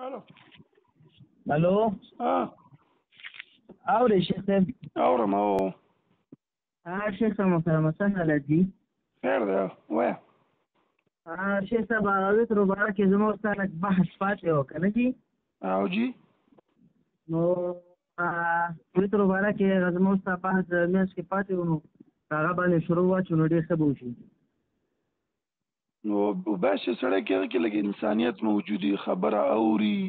الو الو اوري شیخ صاحب اورم او شیخ صاحب محترم څنګه حالت دي؟ خیر دی وایه. شیخ صاحب وتر مبارک کې زما سره لږ بحث پاتې و که نه جي؟ او جي نو وتر مبارک کې زما سره بحث منځ کې پاتې و، نو هغه باندې شروع واچو نو ډېر ښه به وشي. نو باسي سړی کې لږ انسانیت موجودي، خبره اوري،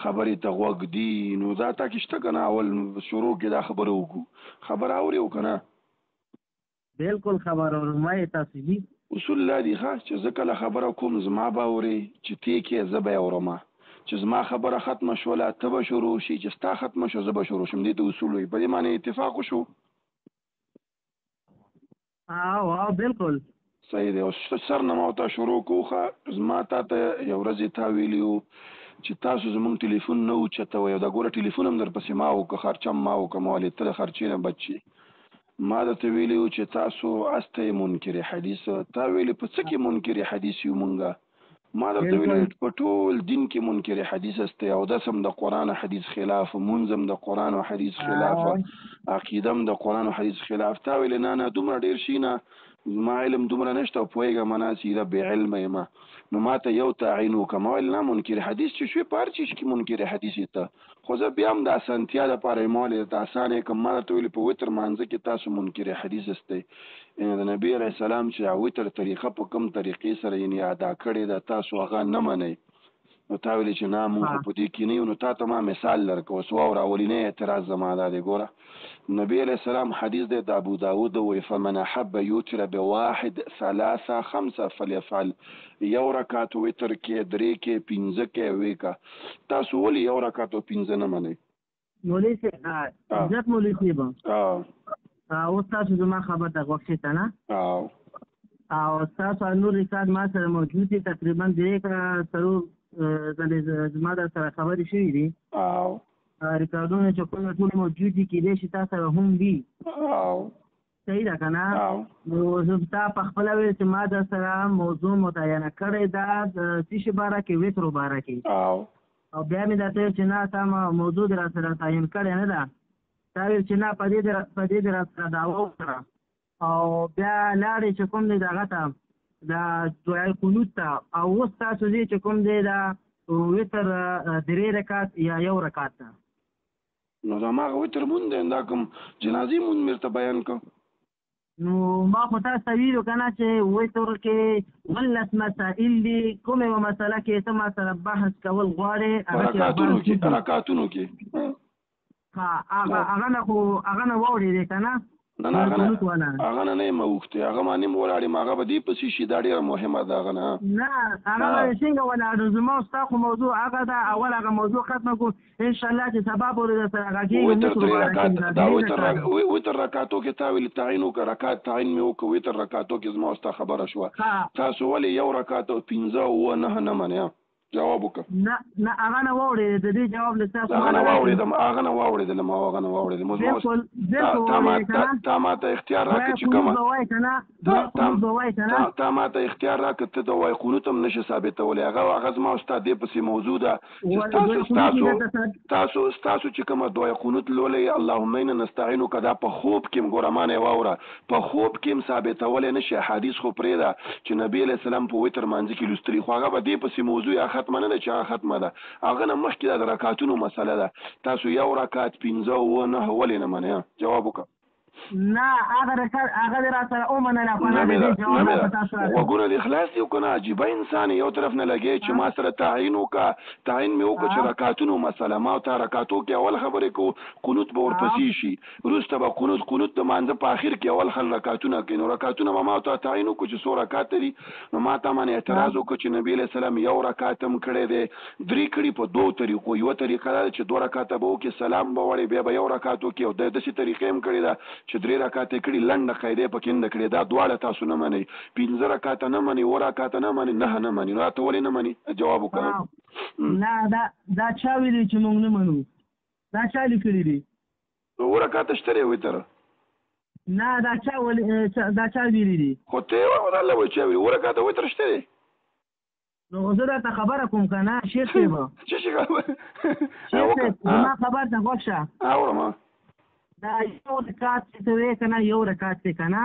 خبرې ته غوږ دي. نو دا تا کې شته که نه؟ اول شروع کې دا خبره وکړو، خبره اوري او که نه؟ بالکل خبر اورم، وایې تاسو جي. اصول لا دي ښه چې زه کله خبره کوم زما به اورې، چې تی کې زه به یې اورم، چې زما خبره ختمه شوله ته به شروع شي، چې ستا ختمه شو زه به شروع شم. دې ته اصول وایي. په دې باندې اتفاق وشو؟ او بالکل صحیح دی. اوس سر نه ما ورته شروع کوخه، زما تا ته یو ورځې تا ویلي وو چې تاسو زمونږ ټلیفون نه اوچتوئ، او دا ګوره ټلیفون هم درپسې ما وکړه، خرچه ما وکړه، ما ویلې ته د خرچې نه بچ شي. ما درته ویلي وو چې تاسو هسته یې منکر حدیث، تا ویلې په څه کې منکر حدیث یو مونږه؟ ما درته ویلي په ټول دین کې منکر حدیث هسته، او داس هم د قرآن و حدیث خلاف، مونځ هم د قرآن و حدیث خلاف، عقیده هم د قرآن و حدیث خلاف. تا ویلې نه دومره ډېر شي نه، ما علم دومره نشته او پوهېږم نه سیده بې علمه یم. نو ما ته یو تعین وکړه، ما ویل نه منکر حدیث چې شوې په هر چیز کې منکر حدیث یې ته، خو زه بیا هم د اسانتیا دپاره یې ما ویلې درته اسانه یې کړم. ما درته ویلې په وتر مانځه کې تاسو منکر حدیث استئ، یعنې د نبي علیه السلام چې وتر طریقه په کوم طریقې سره یعنې ادا کړې ده تاسو هغه نه منئ. نو تا ویلې چې نه مونږ خو په دې کې نه یو. نو تا ته ما مثال درکړه. اوس واوره، اولینی اعتراض زما دا دی، ګوره نبی علیه السلام حدیث دی د ابو داود وایي فمن احب یوتر بواحد ثلاثه خمسه فلیفعل. یو رکعت وتر کې، درې کې، پنځه کې، وی که. تاسو ولې یو رکعت او پنځه نه منئ؟ مولوي صاحب عزت مولوي صاحب اوس تاسو زما خبر ته غوږ شئ که نه؟ او ستاسو نور ریکارډ ما سره موجود دي، تقریبا درې څلور زما در سره خبرې شوي دي. ریکارډونه چې کوم ټول موجود دي، کېدای شي تا سره هم وي. صحیح ده که نه؟ نو زه تا په خپله ویل چې ما در سره موضوع متعینه کړې ده د څه شي باره کې، وترو باره کې. او بیا مې درته ویل چې نه تا موضوع دې را سره تعین کړې نه ده. تا ویل چې نه په دې دې را سره دعوه وکړه، او بیا لاړې چې کوم دی دغه ته د دعای قنوت ته. او اوس تاسو ځئ چې کوم دی د وتر درې رکعت یا یو رکعت ته. نو دا ما هغه وتر مونځ دی، دا کوم جنازې مونځ مې درته بیان کړ. نو ما خو تاسو ته ویلو که نه چې وتر کې 19 مسائل دي، کوم یوه مسله کې ته ما سره بحث کول غواړې رکعتونو کې هغه نه خو هغه نه واورېدې که نه؟ نه هغه نه یم اوښتې، هغه باندې م ولاړ یم، هغه به دې پسې شي. دا ډېره مهمه ده. هغه نه هغه باندې څنګه ولاړو؟ زما او ستا خو موضوع هغه ده، اول هغه موضوع ختمه کړو انشاءالله چې سبا پورې در سره غږېږم. وتر رکعتو کې تا ویلې تعین وکړه، رکعت تعین مې وکړه. وتر رکعتو کې زما او ستا خبره شوه. تاسو ولې یو رکعت او پنځه اووه نهه نه منئ؟ جواب وکړه. نه هغه نه واورېدې، د دې جواب له تاسو هغه نه واورېدلم تا ما ته اختیار راکړه چې کومه تا ما ته اختیار راکړه ته د وایي قنوت هم نشي ثابتولی. هغه زما او ستا دې پسې موضوع ده چې ستاسو چې کومه دعای قنوت لولئ اللهم انا نستعینک، دا په خوب کې م ګوره ما نه یې واوره، په خوب کې م ثابتولی نشي. حدیث خو پرېږده چې نبي علیه السلام په وتر مانځه کې لوستلي، خو هغه به دې پسې موضوع یا ختمه نه ده چې هغه ختمه ده. هغه نه مخکې دا د رکعتونو مسله ده. تاسو یو رکعت پنځه اووه نهه ولې نه منئ؟ جواب وکړه. نه هغه دې را سره ومنله. غوږونه دې خلاص دي که نه؟ عجیبه انسان یو طرف نه لګی چې ما سره تعین وکړه مې وکړه چې رکعتونو مسله. ما ورته رکعتو کې اول خبرې کوو، قنوت به ورپسې شي، وروسته به قنوت د مانځه په آخر کې اول خل رکعتونه کوي. نو رکعتونه به ما ورته تعین وکړو چې څو رکعت دي. نو ما ته باندې اعتراض وکړو چې نبي علیه السلام یو رکعت هم کړی دی، درې کړي په دوو طریقو. یوه طریقه دا ده چې دوه رکعته به وکړي، سلام به وړي، بیا به یو رکعت وکړي. او داسې طریقې هم کړې ده چې درې رکعته کړي، لنډه قاعده پکې نه کړې. دا دواړه تاسو نه منئ، پنځه رکعته نه منئ، اووه رکعته نه منئ، نهه نه منئ. نو ته ولې نه منئ؟ جواب وکړه. نه دا چا ویلي چې موږ نه منو؟ دا چا لیکلي دي؟ اووه رکعته شته دی وتر؟ نه دا چا ویلي دي؟ خو ته یې وایه الله وایي چا ویلي اووه رکعته وتر شته دی. نو زه درته خبره کوم که نه شیخ صاحب؟ څه شي زما خبر ته غوږ شه. اورم. دا یو رکعت چې ته وایې که نه، یو رکعت دی که نه؟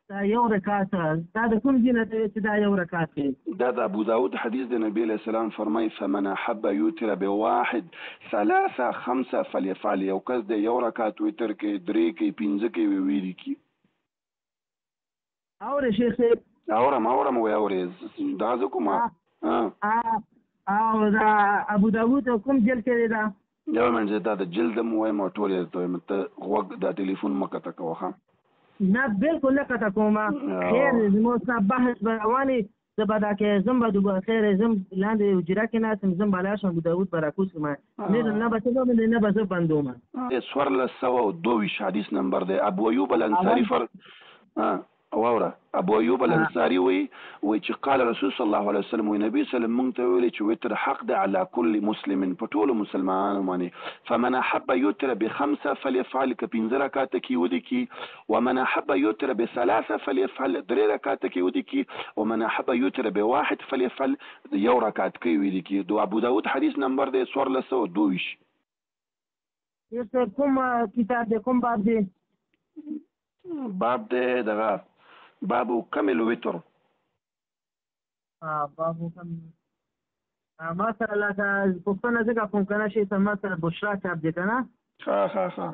دا یو رکعت دا د کوم ځای نه ته وایې چې دا یو رکعت دی؟ دا د ابو داود حدیث د نبی علیه السلام فرمایي فمن احب یوتر بواحد ثلاثه خمسه فلیفعل. یو کس دی یو رکعت وتر کوي، درې کوي، پنځه کوي، ویلي کوي. اورې شیخ صاحب؟ اورم وی اورې دا زه کوم. او دا ابو داود کوم جلد کې دی دا؟ یو منځ دا د جلد مو وایم او ټول یې ته وایم ته غوږ دا ټلیفون مه قطع کوه ښه؟ نه بالکل نه قطع کوم. خیر زموږ سره بحث به روان وي، زه به دا کې ځم به خیر ځم لاندې حجره کې ناست یم، ځم به لاړ شم ابو داود به راکوز کړم. نه به څه کوم نه به زه بندوم. 1422 حدیث نمبر دی. ابو ایوب الانصاري واوره ابو ایوب الانصاري وی چې قال رسول صلی الله علیه وسلم وی نبی صلی الله علیه وسلم مونږ ته ویلي چې وتر حق دی علی کل مسلم په ټولو مسلمانانو باندې. فمن احب یوتر بخمسه فلیفعل که 5 رکعات کې ودی کی، ومن احب یوتر بثلاثه فلیفعل 3 رکعات کې ودی کی، ومن احب یوتر بواحد فلیفعل یو رکعات کې ودی کی. دو ابو داود حدیث نمبر دی 1422. یو کوم کتاب دی کوم باب دی؟ باب دی دغه باب کمل وتر. باب کم ما سره لکه پوښتنه ځکه کوم که نه شي ته ما سره بشرا چاپ دی که نه؟ ښه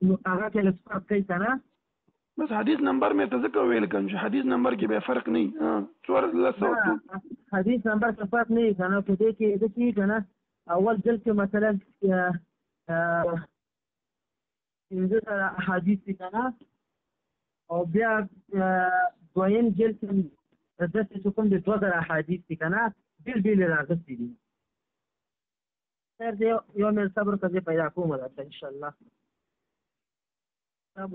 نو هغه کې لږ فرق کوي که نه؟ بس حدیث نمبر مې ته ځکه ویل کوم چې حدیث نمبر کې به فرق نه وي. حدیث نمبر کې فرق نه وي که نه؟ په دې کې ده چې که نه اول جلد کې مثلا 15 احادیث دي که نه، او بیا دویم جلد کې داسې چې کوم د 2000 احادیث دي که نه، بېل راغستې دي. خیر دی یو مې صبر که زه پیدا کوم درته انشاءالله. کتاب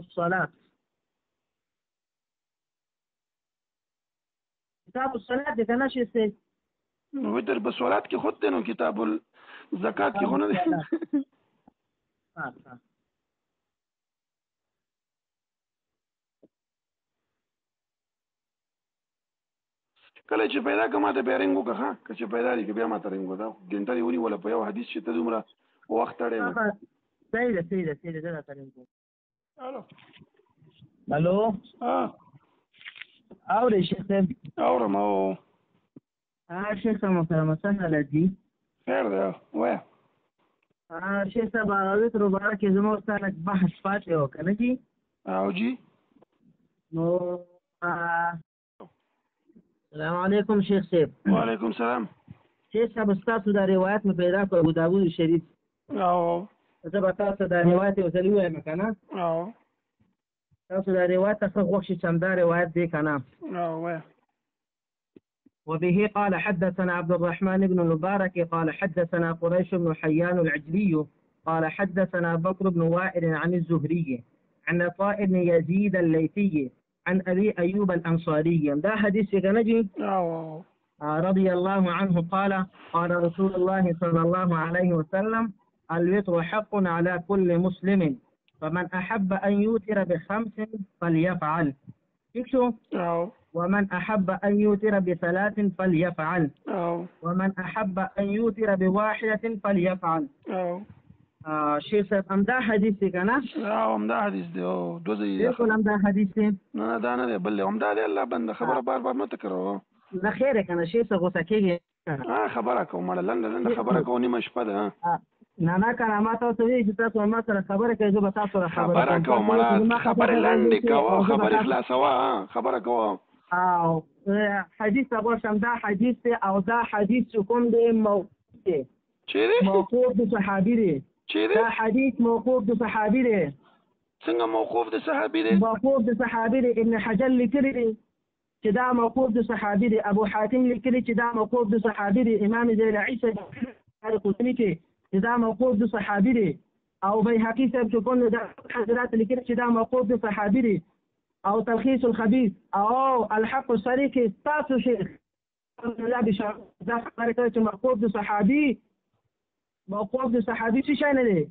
الصلاة دی که نه شي صحیح؟ وتر په صلات کې خود دی نو کتاب الزکات کې خو نه دی. کله چې پیدا که ما ته بیا رنګ وکړه ښه، که چې پیدا دي که بیا ما ته رنګ وکړه. ګنټه دې ونیوله په یو حدیث چې ته دومره وخت اړی وه. صحیح ده زه راته رنګ وکړم. هلو اورې شیخ صاحب؟ اورم. شیخ صاحب محترمه څنګه حالت دي؟ خیر دی وایه. شیخ صاحب هغه تر مبارک کې زموږ سره لږ بحث پاتې و که نه جي؟ او جي نو السلام علیکم شیخ صاحب. وعلیکم السلام. شیخ صاحب ستاسو دا روایت مې پیدا کړ ابو داود شریف. زه به تاسو دا روایت یو ځل ووایم که نه؟ تاسو دا روایت ته ښه خوښ شي چې همدا روایت دی که نه؟ وبه قال حدثنا عبد الرحمن بن المبارك قال حدثنا قريش بن حيان العجلي قال حدثنا بكر بن وائل عن الزهري عن عطاء بن يزيد الليثي عن أبي أيوب الأنصاري. ده حديث كنجي رضي الله عنه قال قال رسول الله صلى الله عليه وسلم الوتر حق على كل مسلم فمن أحب أن يوتر بخمس فليفعل. شو؟ ومن أحب أن يوتر بثلاث فليفعل. ومن أحب أن يوتر بواحدة فليفعل. شیخ صاحب همدا حدیث دی که نه؟ همدا حدیث دی. دو ځای بالکل همدا حدیث دی. نه دا نه دی بل دی همدا دی. الله بنده خبره بار مه تکروه. نه خیر که نه شیخ صاحب غوسه کېږي. خبره کوم مړه لنډه خبره کوم نیمه شپه ده. نه که نه ما تاسو وایي چې تاسو ما سره خبره کوئ زه به تاسو سره خبره کوم مړه خبرې لنډې کوه خبرې خلاصوه خبره کوه. حدیث ته غوښتم دا حدیث دی او دا حدیث چې کوم دی موقوف دی. چیرې؟ موقوف د صحابي دی. دا حدیث موقوف د صحابي دی. څنګه موقوف د صحابي دی؟ موقوف د صحابي دی. ابن حجر لیکلی دی چې دا موقوف د صحابي دی. ابو حاتم لیکلی چې دا موقوف د صحابي دی. امام زیلعي صاحب قطني چې دا موقوف د صحابي دی. او بیهقي صاحب چې کوم دا حضرات لیکلی چې دا موقوف د صحابي دی. او تلخیص الخبیث او الحق الصریح تاسو شیخ دا خبره کوي چې موقوف د صحابي موقوف د صحابي څه شی نه دی؟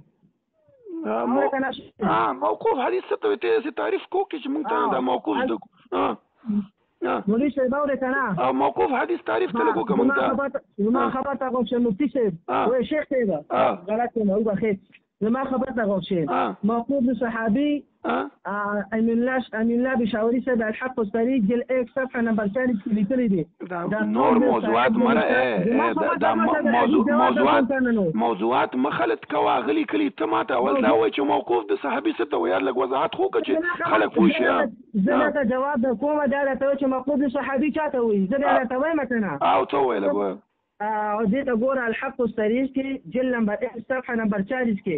موقوف حدیث څه ته وایي؟ تعریف کو کې چې موږ ته دا موقوف مولوي صاحب اورې که نه موقوف حدیث تعریف ته لږ وکړه موږ زما خبر ته غوږ شه مفتي صاحب وایي شیخ صاحب غلط یم وبخښئ زما خبر ته غوږ شه موقوف د صحابي امین الله بشاوري صاحب الحق الصريح جل 1 صفحه نمبر 40 کې لیکلي دي نور موضوعات موضوعات مخلط کوا غلي کلی ته اول دا وایي چې موقوف د صحابي څه ته وایي لږ وضاحت خو وکړه چې خلک پوه شي زه درته جواب درکوم دا راته وایي چې موقوف د صحابي چاته وایي زه بیا درته وایم که نه ته ووایه لږ وایه دې ته ګوره الحق الصريح کې جل نمبر 1 صفحه نمبر 40 کې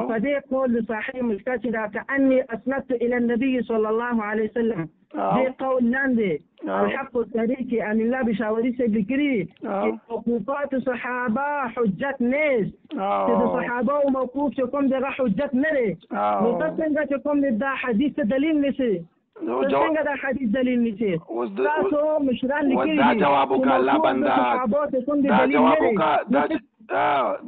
په دې قول صحیح مشکل چې دا کأني اسندت الى النبي صلى الله عليه وسلم دې قول لاندې الحق الصريح کې ان الله بشاوري صاحب لیکلي چې موقوفات صحابه حجت نیست چې د صحابه او موقوف چې کوم دغه حجت نه لري نو څنګه چې کوم دا حدیث دلیل نشي څنګه دا حدیث دلیل نشي تاسو مشران لیکلي دا جواب وکړه الله بنده دا جواب وکړه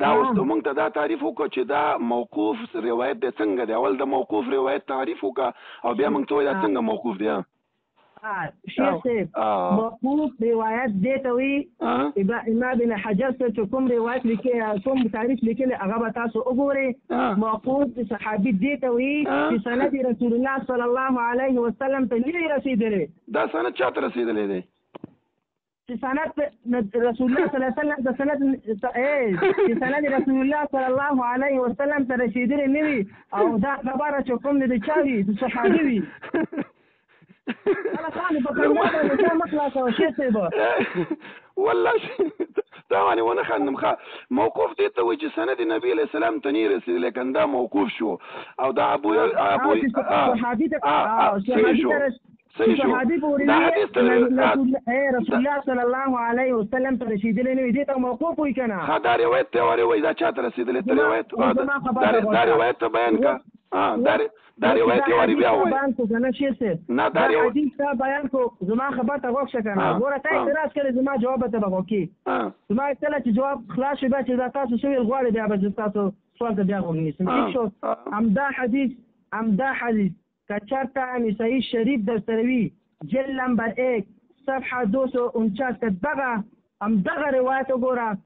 دا اوس موږ ته دا تعریف وکړو چې دا موقوف روایت دی څنګه دی اول د موقوف روایت تعریف وکړه او بیا موږ ته وایي دا څنګه موقوف دی شیخ صاحب موقوف روایت دی ته وایي امام بن حجر چې کوم روایت لیکي کوم تعریف لیکلی هغه به تاسو وګورئ موقوف د صحابي دی ته وایي چې سند رسول الله صلی الله علیه وسلم ته نه رسېدلی دا سند چا ته رسېدلی دی سند رسول الله صلی الله علیه وسلم د سند رسول الله صلی الله علیه وسلم ته رسېدلی نه وي او دا خبره چې کوم د چا وي د صحابي وي انا خالي بكلمك مكان مخلص او شيء صيبه والله طبعا وانا خدم موقوف دي ته وي چې سند نبی علیہ السلام ته نه رسېدلی لیکن دا موقوف شو او دا ابو صحابي صحابي پورې رسول الله صلی الله علیه وسلم ته رسېدلی نه وي دې ته موقوف وي که نه دا روایت ته وایي دا چا ته رسېدلی ته روایت دا روایت ته بیان که دا روایت یې واري بیا وایي نه دا حدیث ته بیان کو زما خبر ته غوږ شه که نه ګوره تا اعتراض کړی زما جواب ته به غوږ زما کله چې جواب خلاص شي بیا چې دا تاسو څه ویل غواړئ بیا به تاسو سوال ته بیا غوږ نیسم ټیک شو همدا حدیث که چرته نسائی شریف در سروي جل نمبر 1 صفحه 249 همدغه روایت وګوره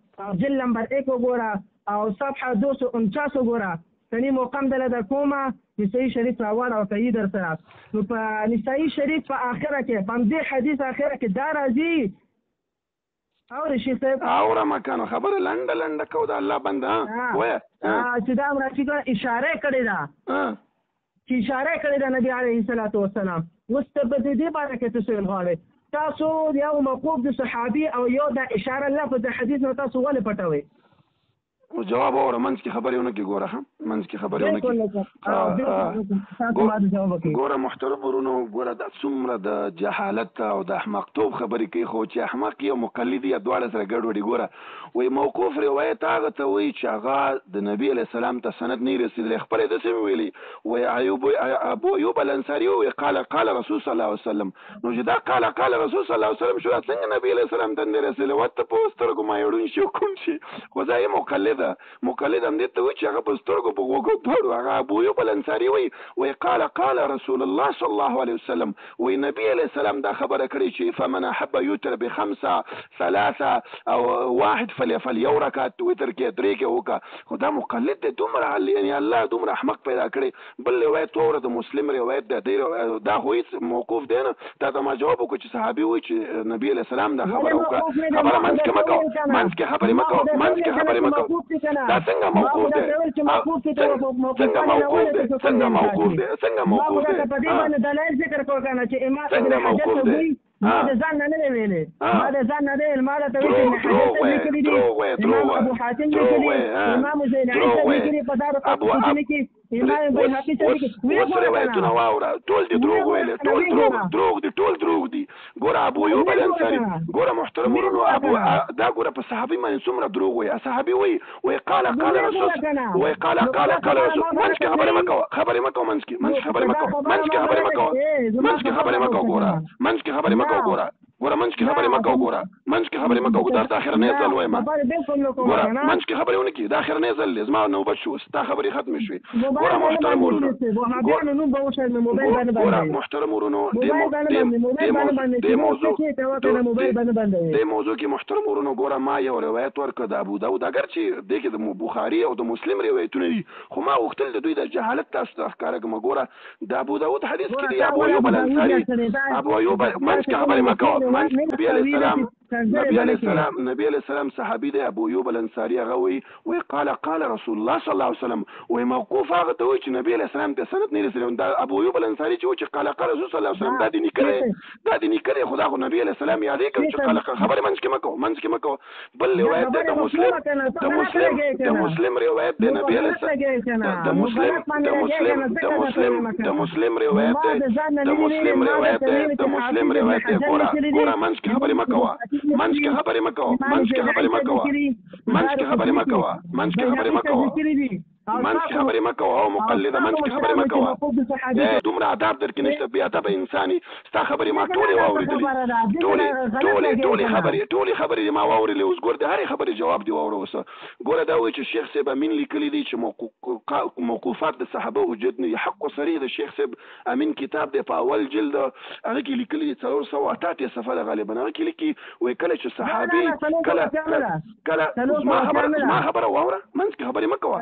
جل نمبر 1 وګوره او صفحه 249 وګوره ثاني مقام دله در کومه نسائی شریف راوړ او کوي در سره نو په نسائی شریف په اخره کې په دې حدیث اخره کې دا راځي اور شي صاحب اور مکان خبره لنډه کو دا الله بنده وای چې دا مراشي اشاره کړی دا چې اشاره کړې ده نبی علیه الصلاة والسلام اوس ته په دې باندې کې تاسو غواړئ تاسو یو موقوف د صحابي او یو د اشاره لفظ د حدیث نو تاسو ولې پټوئ جواب اوره منځ کې خبرې ونه کې ګوره منځ کې خبرې ونه کې ګوره محترم ورونو ګوره دا څومره د جهالت او د احمقتوب خبرې کوي خو چې احمق یو مقلد یا دواړه سره ګډوډي ګوره وایي موقوف روایت هغه ته وایي چې هغه د نبي علیه السلام ته سند نه رسېدلی خپله یې داسې ویلي وایي ابو ایوب الانصاري وایي قال رسول صلی الله علیه وسلم نو چې دا قال رسول صلی الله علیه وسلم شو څنګه نبي علیه السلام ته نه رسېدلی ورته په سترګو ما یړون شي کوم شي خو زه یې مقلد هم دې ته وایي چې هغه په سترګو په غوږو دواړو هغه ابو ایوب الانصاري وایي قال رسول الله صلی الله علیه وسلم وایي نبي علیه السلام دا خبره کړې چې فمن احب یوتر بخمسه ثلاثه او واحد فلیفعل یو رکعت وتر کې درې کې وکړه خو دا مقلد دی دومره یعنی الله دومره احمق پیدا کړی بل روایت وره د مسلم روایت دا خو هېڅ موقوف دی نه تا ته ما جواب وکړو چې صحابي وایي چې نبي علیه السلام دا خبره وکړه خبره منځ کې مه کوه منځ کې خبرې مه کوه دا څنګه موقوف دی څنګه موقوف دی په دې باندې دلایل ذکر کوو کنه چې امام ابن حجر ته وایي ما د ځان نه ویلې ما د ځان نه دی ما ته وایي چې حدیث لیکلي دي امام ابو حاتم لیکلي امام زین عیسی لیکلي په دار قطب کې امام بیهقي لیکلي اوس روایتونه واوره ټول دي دروغ ویلې ټول دروغ دي ګوره ابو ایوب الانصاري ګوره محترم ورونو دا ګوره په صحابي باندې څومره دروغ وایي صحابي وایي قال رسول وایي قال رسول منځ کې خبرې مه کوه منځ کې خبرې مه کوه ګوره منځ کې خبرې مه کوه ګوره ګوره منځ کې خبرې مه کوه ګوره منځ کې خبرې مه کوه دا ستا اخرنی ځل وایم ګوره منځ کې خبرې ونه کړي دا اخرنی ځل دی زما نوبت شو ستا خبرې ختمې شوې ګوره محترم ورونو ګوره محترم ورونو دې موضوع کې محترم ورونو ګوره ما یو روایت ورکړه د ابو داود اگر چې دې کې د بخاري او د مسلم روایتونه دي خو ما غوښتل د دوی د جهالت تاسو ته ښکاره کړم ګوره د ابو داود حدیث کې دی ابو ایوب الانصاري ابو ایوب منځ کې خبرې مه کوه نبی علیه السلام صحابي دی ابو ایوب الانصاري هغه وایي قال رسول الله صلی الله علیه وسلم وایي موقوف هغه ته وایي چې نبی علیه السلام ته سند نه رسېدلی دا ابو ایوب الانصاري چې وایي چې قال رسول صلی الله علیه وسلم دا دې نیکه دی خدا خو نبی علیه السلام یادې کړم چې خبرې منځ کې مه کوه بل روایت دی د مسلم روایت دی نبی علیه السلام د مسلم روایت دی ګوره منځ کې خبرې مه کوه منځ کې خبرې مه کوه او مقلده منځ کې خبرې مه کوه دومره اداب در کې نشته بې ادبه انساني ستا خبرې ما ټولې واورېدلې ټولې خبرې ما واورېدلې اوس ګوره د هرې خبرې جواب دې واوره اوس ګوره دا وایي چې شیخ صاحب امین لیکلي دي چې موقوفات د صحابه حجت نه دي حق صریح د شیخ صاحب امین کتاب دی په اول جلد هغه کې لیکلي دي 488 صفحه ده غالبا هغه کې لیکي وایي کله چې صحابي کله ما خبره واوره منځ کې خبرې مه کوه